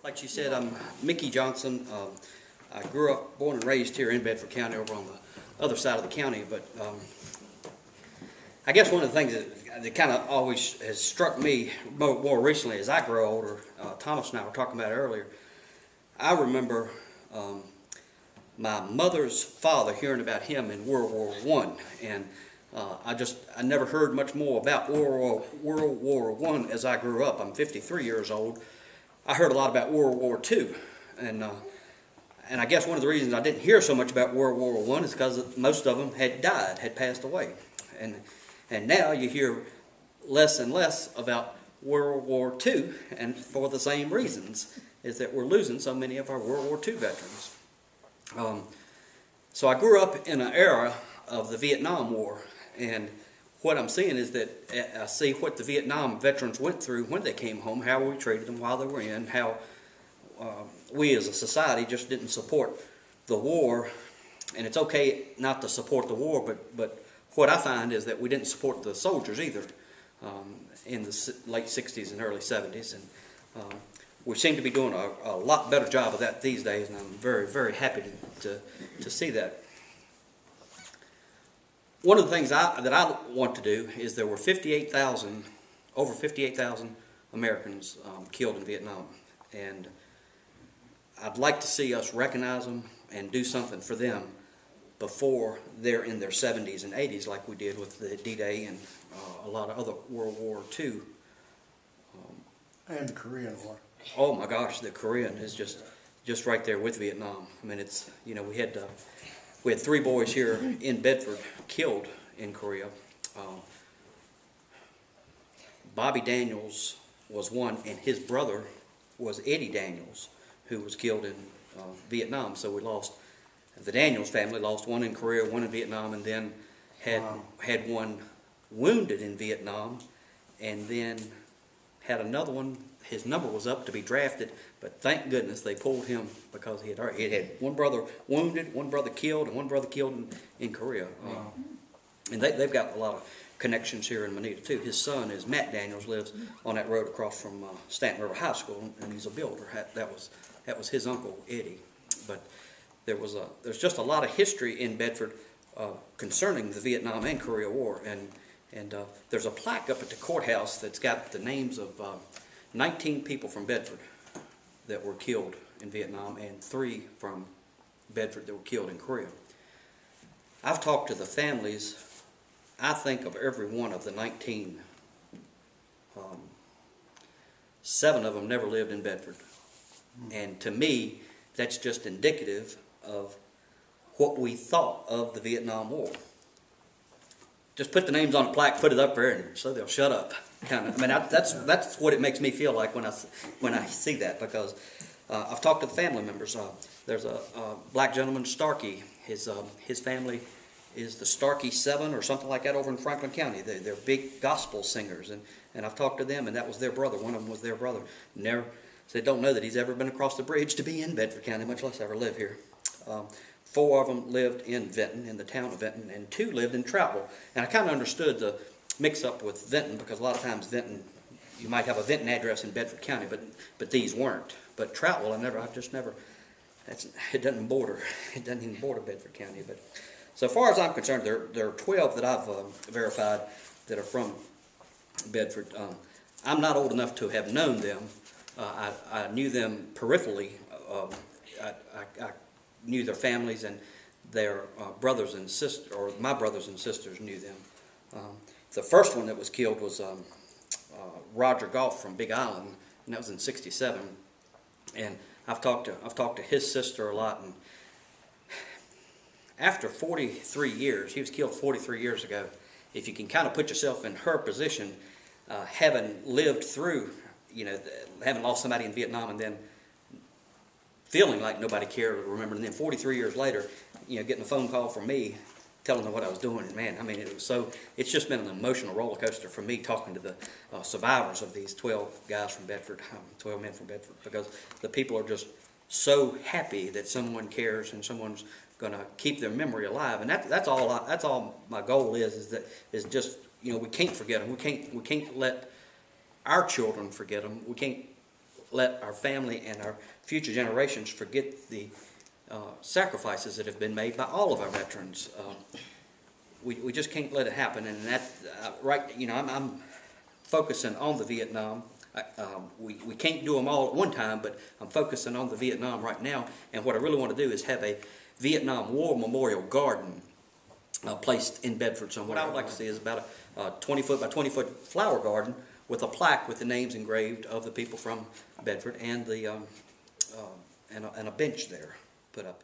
Like she said, I'm Mickey Johnson. I grew up, born and raised here in Bedford County, over on the other side of the county. But I guess one of the things that kind of always has struck me more recently as I grow older, Thomas and I were talking about it earlier, I remember my mother's father, hearing about him in World War I, and I never heard much more about World War I as I grew up. I'm 53 years old. I heard a lot about World War II, and I guess one of the reasons I didn't hear so much about World War I is because most of them had died, had passed away, and now you hear less and less about World War II, and for the same reasons, is that we're losing so many of our World War II veterans. So I grew up in an era of the Vietnam War, and what I'm seeing is that I see what the Vietnam veterans went through when they came home, how we treated them while they were in, how we as a society just didn't support the war. And it's okay not to support the war, but what I find is that we didn't support the soldiers either in the late 60s and early 70s. And we seem to be doing a lot better job of that these days, and I'm very, very happy to see that. One of the things that I want to do is there were over 58,000 Americans killed in Vietnam, and I'd like to see us recognize them and do something for them before they're in their 70s and 80s, like we did with the D-Day and a lot of other World War II. And the Korean War. Oh my gosh, the Korean is just right there with Vietnam. I mean, it's, you know, we had 3 boys here in Bedford killed in Korea. Bobby Daniels was one, and his brother was Eddie Daniels, who was killed in Vietnam. So we lost, the Daniels family lost one in Korea, one in Vietnam, and then had one wounded in Vietnam, and then had another one. His number was up to be drafted, but thank goodness they pulled him because he had one brother wounded, one brother killed, and one brother killed in Korea. And they've got a lot of connections here in Moneta too. His son is Matt Daniels, lives on that road across from Stanton River High School, and he's a builder. That was his uncle Eddie. But there's just a lot of history in Bedford concerning the Vietnam and Korea War, and there's a plaque up at the courthouse that's got the names of 19 people from Bedford that were killed in Vietnam, and 3 from Bedford that were killed in Korea. I've talked to the families. I think of every one of the 19, 7 of them never lived in Bedford. And to me, that's just indicative of what we thought of the Vietnam War. Just put the names on a plaque, put it up there, and so they'll shut up. Kind of. I mean, that's what it makes me feel like when I see that, because I've talked to the family members. There's a black gentleman, Starkey. His family is the Starkey 7 or something like that over in Franklin County. They're big gospel singers, and I've talked to them, and that was their brother. One of them was their brother. They don't know that he's ever been across the bridge to be in Bedford County, much less ever live here. 4 of them lived in Vinton, in the town of Vinton, and 2 lived in Troutwell. And I kind of understood the mix-up with Vinton, because a lot of times Vinton, you might have a Vinton address in Bedford County, but these weren't. But Troutwell, it doesn't border. It doesn't even border Bedford County. But so far as I'm concerned, there are 12 that I've verified that are from Bedford. I'm not old enough to have known them. I knew them peripherally. I knew their families, and their brothers and sisters, or my brothers and sisters knew them. The first one that was killed was Roger Goff from Big Island, and that was in '67. And I've talked to his sister a lot, and after 43 years, he was killed 43 years ago. If you can kind of put yourself in her position, having lived through, having lost somebody in Vietnam and then feeling like nobody cared or remembered, and then 43 years later, getting a phone call from me telling them what I was doing, and man, I mean, it's just been an emotional roller coaster for me talking to the survivors of these 12 guys from Bedford, 12 men from Bedford, because the people are just so happy that someone cares and someone's going to keep their memory alive, and that's all my goal is just, we can't forget them. We can't let our children forget them. We can't let our family and our future generations forget the sacrifices that have been made by all of our veterans. We just can't let it happen, and that I'm focusing on the Vietnam. We can't do them all at one time, but I'm focusing on the Vietnam right now. And what I really want to do is have a Vietnam War Memorial Garden placed in Bedford somewhere. What I would like to see is about a 20-foot by 20-foot flower garden with a plaque with the names engraved of the people from Bedford and the and a bench there put up.